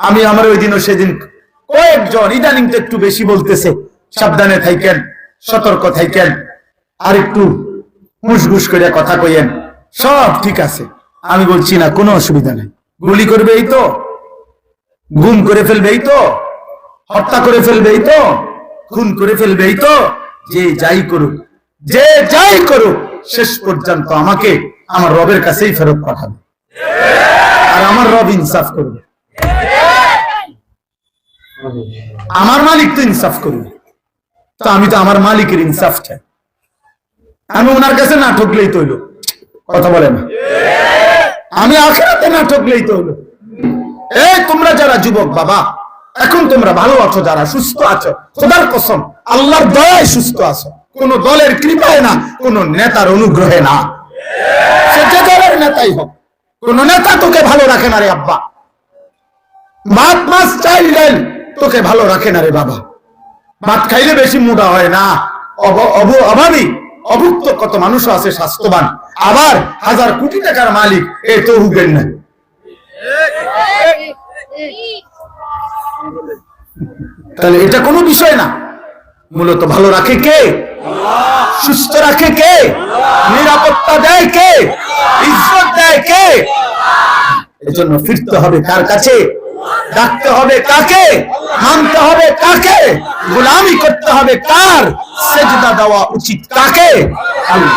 আমি আমার ওই দিনও সেদিন কয়েকজন ইদানিং তো একটু বেশি বলতেছে, সাবধানে থাকেন, সতর্ক থাকেন, আর একটু মুসগুস করে কথা কইেন, সব ঠিক আছে। আমি বলছি না, কোনো অসুবিধা নেই। গুলি করবে এই তো, গুম করে ফেলবে এই তো, হত্যা করে ফেলবে এই তো, খুন করে ফেলবে এই তো, যে যাই করুক, যে যাই করুক, শেষ পর্যন্ত আমাকে আমার রবের কাছেই ফেরত পাঠাবে, আর আমার রব ইনসাফ করবে, আমার মালিক তো ইনসাফ করবে। তো আমি তো আমার মালিকের ইনসাফ চাই, আমি ওনার কাছে না ঠকলেই তো হইলো। কথা বলে না, আমি আখিরাতে না ঠকলেই তো হইলো। এই তোমরা যারা যুবক বাবা, এখন তোমরা ভালো আছো, যারা সুস্থ আছো, খোদার কসম আল্লাহর দয়ায় সুস্থ আছো, কোন দলের কৃপায় না, কোন নেতার অনুগ্রহে না। সে যে দলের নেতাই হোক, কোন নেতা তোকে ভালো রাখে না রে আব্বা, ভাত মাছ চাইল ডাল তোকে ভালো রাখে না রে বাবা। ভাত খাইলে বেশি মোটা হয় না, অভাবী অভুক্ত কত মানুষ আছে স্বাস্থ্যবান, আবার হাজার কোটি টাকার মালিক এই তো হুকেন না। তাহলে এটা কোনো বিষয় না। মূলত ভালো রাখে কে? সুস্থ রাখে কে? নিরাপত্তা দেয় কে? ইজ্জত দেয় কে? এজন্য ফিরতে হবে কার কাছে? ডাকতে হবে কাকে? মানতে হবে কাকে? গোলামি করতে হবে কার? সেজদা দেওয়া উচিত কাকে? আল্লাহ।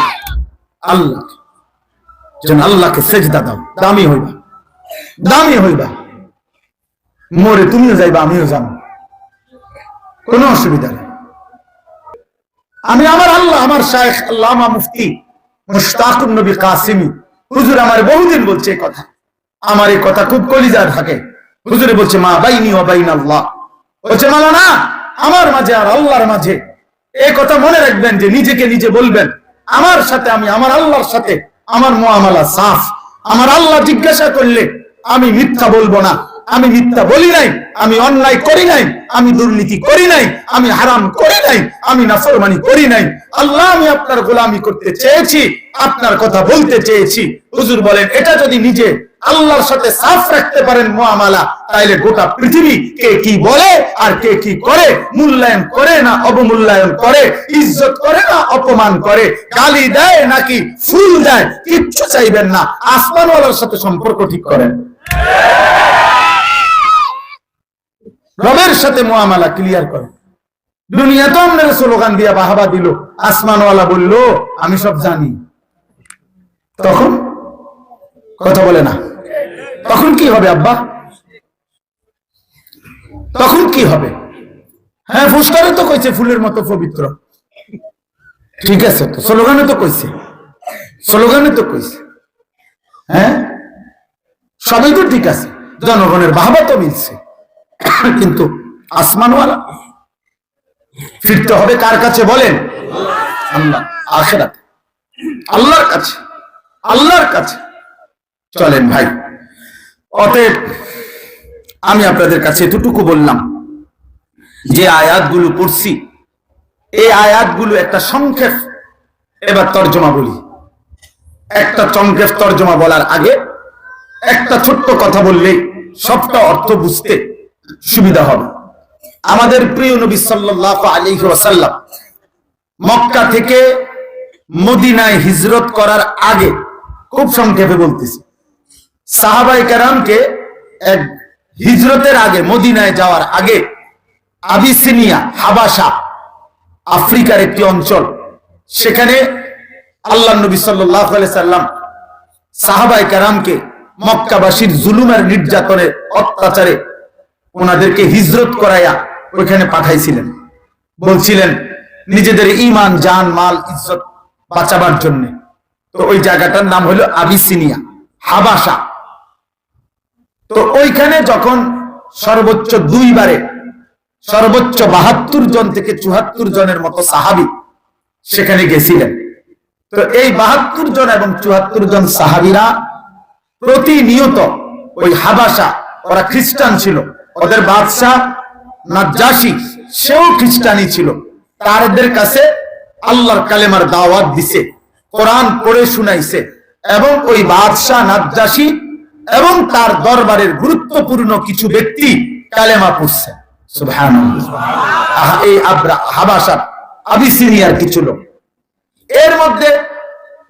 আল্লাহ যেন আল্লাহকে সেজদা দাও, দামি হইবা, দামি হইবা। মরে তুমিও যাইবা, আমিও যাবো, কোনো অসুবিধা নেই। আমি আমার আল্লাহ, আমার শাইখ আল্লামা মুফতি মুশতাকুন নবী কাসিমি হুজুর আমার বহুদিন বলছে এই কথা, আমার এই কথা খুব কলিজায় থাকে। হুজুরে বলছে মা বাইনি ওয়া বাইন আল্লাহ, বলছে মাওলানা আমার মাঝে আর আল্লাহর মাঝে, এই কথা মনে রাখবেন যে নিজেকে নিজে বলবেন আমার সাথে, আমি আমার আল্লাহর সাথে আমার মুআমালা সাফ। আমার আল্লাহ জিজ্ঞাসা করলে আমি মিথ্যা বলবো না, আমি মিথ্যা বলি নাই, আমি অন্যায় করি নাই, আমি দুর্নীতি করি নাই, আমি হারাম করি নাই, আমি নাফরমানি করি নাই। আল্লাহ আমি আপনার গোলামি করতে চেয়েছি, আপনার কথা বলতে চেয়েছি। হুজুর বলেন এটা যদি নিজে আল্লাহর সাথে সাফ রাখতে পারেন মুআমালা, তাইলে গোটা পৃথিবী কে কি বলে আর কে কি করে, মূল্যায়ন করে না অবমূল্যায়ন করে, ইজ্জত করে না অপমান করে, গালি দেয় নাকি ফুল দেয়, কিচ্ছু চাইবেন না, আসমানওয়ালার সাথে সম্পর্ক ঠিক করেন, রবের সাথে মুআমালা ক্লিয়ার করেন। দুনিয়া তো আপনার স্লোগান দিয়া বাহাবা দিল, আসমানওয়ালা বলল আমি সব জানি, তখন কথা বলে না, তখন কি হবে আব্বা? তখন কি হবে? হ্যাঁ ফুসকারে তো কইছে ফুলের মতো পবিত্র, ঠিক আছে, তো স্লোগানে তো কইছে, স্লোগানে তো কইছে, হ্যাঁ সবই তো ঠিক আছে, জনগণের বাহবা তো মিলছে, কিন্তু আসমানওয়ালা ফিরতে হবে কার কাছে বলেন? আল্লাহ, আখিরাত আল্লাহর কাছে, আল্লাহর কাছে। চলেন ভাই, অতএব আমি আপনাদের কাছে এতটুকু বললাম, যে আয়াতগুলো পড়ছি এই আয়াতগুলো একটা সংক্ষেপ এবার তর্জমা বলি। একটা সংক্ষেপ তর্জমা বলার আগে একটা ছোট্ট কথা বললেই সবটা অর্থ বুঝতে সুবিধা হবে। আমাদের প্রিয় নবী সাল্লাল্লাহু আলাইহি ওয়াসাল্লাম মক্কা থেকে মদিনায় হিজরত করার আগে, খুব সংক্ষেপে বলতেছি, সাহাবায়ে কেরামকে এক হিজরতের আগে, মদিনায় যাওয়ার আগে আবিসিনিয়া, হাবাসা, আফ্রিকার একটি অঞ্চল, সেখানে আল্লাহর নবী সাল্লাল্লাহু আলাইহি সাল্লাম সাহাবায়ে কেরামকে মক্কাবাসীর জুলুমের নির্যাতনের অত্যাচারে ওনাদেরকে হিজরত করাইয়া ওইখানে পাঠাইছিলেন। বলছিলেন নিজেদের ঈমান, জান, মাল, ইজ্জত বাঁচাবার জন্য। তো ওই জায়গাটার নাম হলো আবিসিনিয়া, হাবাসা। তো ওইখানে যখন সর্বোচ্চ দুইবারে সর্বোচ্চ 72 জন থেকে 74 জনের মতো সাহাবী সেখানে গেছিলেন। তো এই 72 জন এবং 74 জন সাহাবীরা প্রতিনিয়ত ওই হাবাসা, ওরা খ্রিস্টান ছিল, ওদের বাদশাহ নাজ্জাশী সেও খ্রিস্টানি ছিল, তাদের কাছে আল্লাহর কালেমার দাওয়াত দিছে, কোরআন পড়ে শুনাইছে, এবং ওই বাদশাহ নাজ্জাশী এবং তার দরবারের গুরুত্বপূর্ণ কিছু ব্যক্তি কালেমা পড়ছে। সুবহানাল্লাহ। এই হাবাসা আবিসিনিয়ার কিছু লোক, এর মধ্যে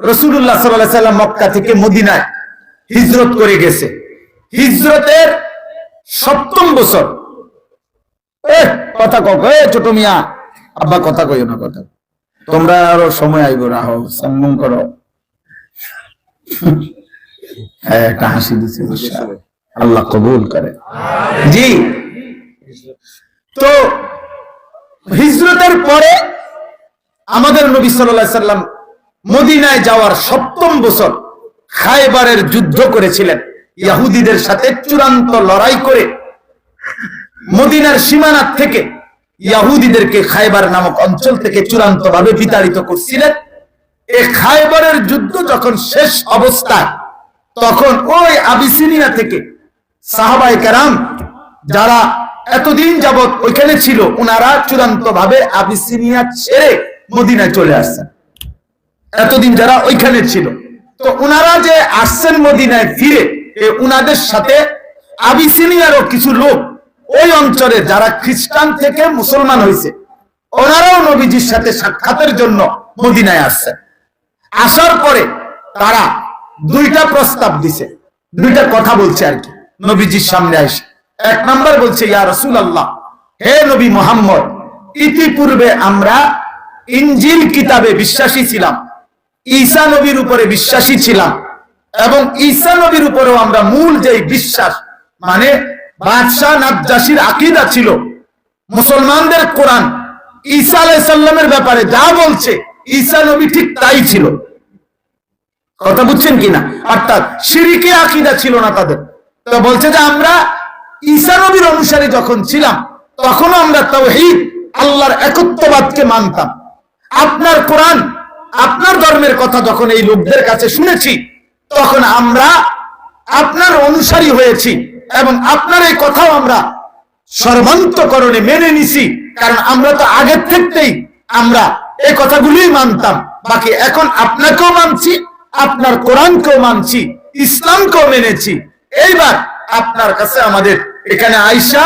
রাসূলুল্লাহ সাল্লাল্লাহু আলাইহি ওয়াসাল্লাম মক্কা থেকে মদিনায় হিজরত করে গেছে। হিজরতের ৭ম বছর, কথা কক ছোট মিয়া, আব্বা কথা কইও না, কথা তোমরা আরো সময় আইব রাহো, সম্মান করো। একটা হাসি দিচ্ছে, আল্লাহ কবুল করে। জি, তো হিজরতের পরে আমাদের নবী সাল্লাল্লাহু আলাইহি সাল্লাম মদিনায় যাওয়ার ৭ম বছর খায়বারের যুদ্ধ করেছিলেন। ইহুদিদের সাথে চূড়ান্ত লড়াই করে মদিনার সীমানা থেকে ইহুদিদেরকে খায়বার নামক অঞ্চল থেকে চূড়ান্ত ভাবে বিতাড়িত করছিলেন। এই খায়বারের যুদ্ধ যখন শেষ অবস্থায়, তখন ওই আবিসিনিয়া থেকে সাহাবায়ে কেরাম যারা এতদিন যাবত ওইখানে ছিল, ওনারা চূড়ান্ত ভাবে আবিসিনিয়া ছেড়ে মদিনায় চলে আসছেন। এতদিন যারা ওইখানে ছিল, তো ওনারা যে আসছেন মদিনায় ফিরে, উনাদের সাথে আবিসিনিয়ারও কিছু লোক ওই অঞ্চলে যারা খ্রিস্টান থেকে মুসলমান হয়েছে, ওনারাও নবীজির সাথে সাক্ষাতের জন্য মদিনায় আসছেন। আসার পরে তারা দুইটা প্রস্তাব দিছে, দুইটা কথা বলছে আর কি নবীজির সামনে আসে। ১ নাম্বার বলছে, ইয়া রাসূলুল্লাহ, হে নবী মুহাম্মদ, ইতিপূর্বে আমরা ইনজিল কিতাবে বিশ্বাসী ছিলাম, ঈসা নবীর উপরে বিশ্বাসী ছিলাম, এবং ঈসা নবীর উপরেও আমরা মূল যে বিশ্বাস, মানে বাদশাহ নাজ্জাশীর আকীদা ছিল, মুসলমানদের কোরআন ঈসা আলাইহিস সালামের ব্যাপারে যা বলছে ঈসা নবী ঠিক তাই ছিল। কথা বুঝছেন কিনা? অর্থাৎ শিরকি আকীদা ছিল না তাদের। তো বলছে যে আমরা ঈসা নবীর অনুসারী যখন ছিলাম, তখনও আমরা তাওহীদ, আল্লাহর একত্ববাদকে মানতাম। আপনার কোরআন, আপনার ধর্মের কথা যখন এই লোকদের কাছে শুনেছি, তখন আমরা আপনার অনুসারী হয়েছি এবং আপনার এই কথাও আমরা সর্বান্তকরণে মেনে নিছি, কারণ আমরা তো আগের থেকেই আমরা এই কথাগুলোই মানতাম। বাকি এখন আপনাকেও মানছি, আপনার কোরআনকেও মানছি, ইসলামকেও মেনেছি। এইবার আপনার কাছে আমাদের এখানে আইসা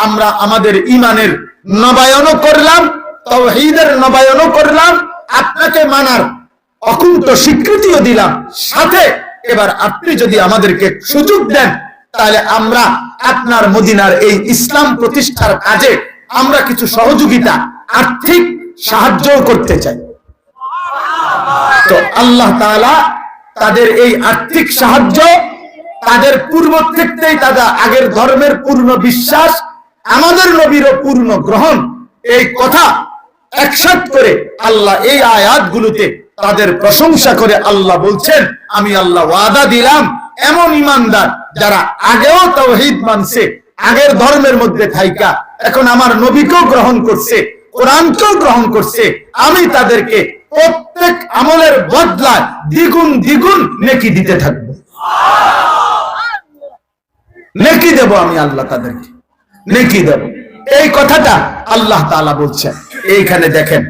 আমরা আমাদের ঈমানের নবায়নও করলাম, তাওহীদের নবায়নও করলাম, আপনাকে মানার অকুণ্ঠ স্বীকৃতিও দিলাম। সাথে এবার আপনি যদি আমাদেরকে সুযোগ দেন, তাহলে আমরা আপনার মদিনার এই ইসলাম প্রতিষ্ঠার কাজে আমরা কিছু সহযোগিতা, আর্থিক সাহায্যও করতে চাই। তো আল্লাহ তাআলা তাদের এই আর্থিক সাহায্য, তাদের পূর্ব থেকেই তাদের আগের ধর্মের পূর্ণ বিশ্বাস, আমাদের নবীরও পূর্ণ গ্রহণ, এই কথা একসাথে করে আল্লাহ এই আয়াতগুলোতে তাদের প্রশংসা করে আল্লাহ বলছেন, আমি আল্লাহ ওয়াদা দিলাম এমন ঈমানদার যারা আগেও তাওহীদ মানছে, আগের ধর্মের মধ্যে থাইকা এখন আমার নবীকেও গ্রহণ করছে, কোরআনকেও গ্রহণ করছে, আমি তাদেরকে প্রত্যেক আমলের বদলায় দ্বিগুণ দ্বিগুণ নেকি দিতে থাকবো। নেকি দেব আমি, আল্লাহ তাদেরকে নেকি দেব। এই কথাটা আল্লাহ তাআলা বলছেন। এইখানে দেখেন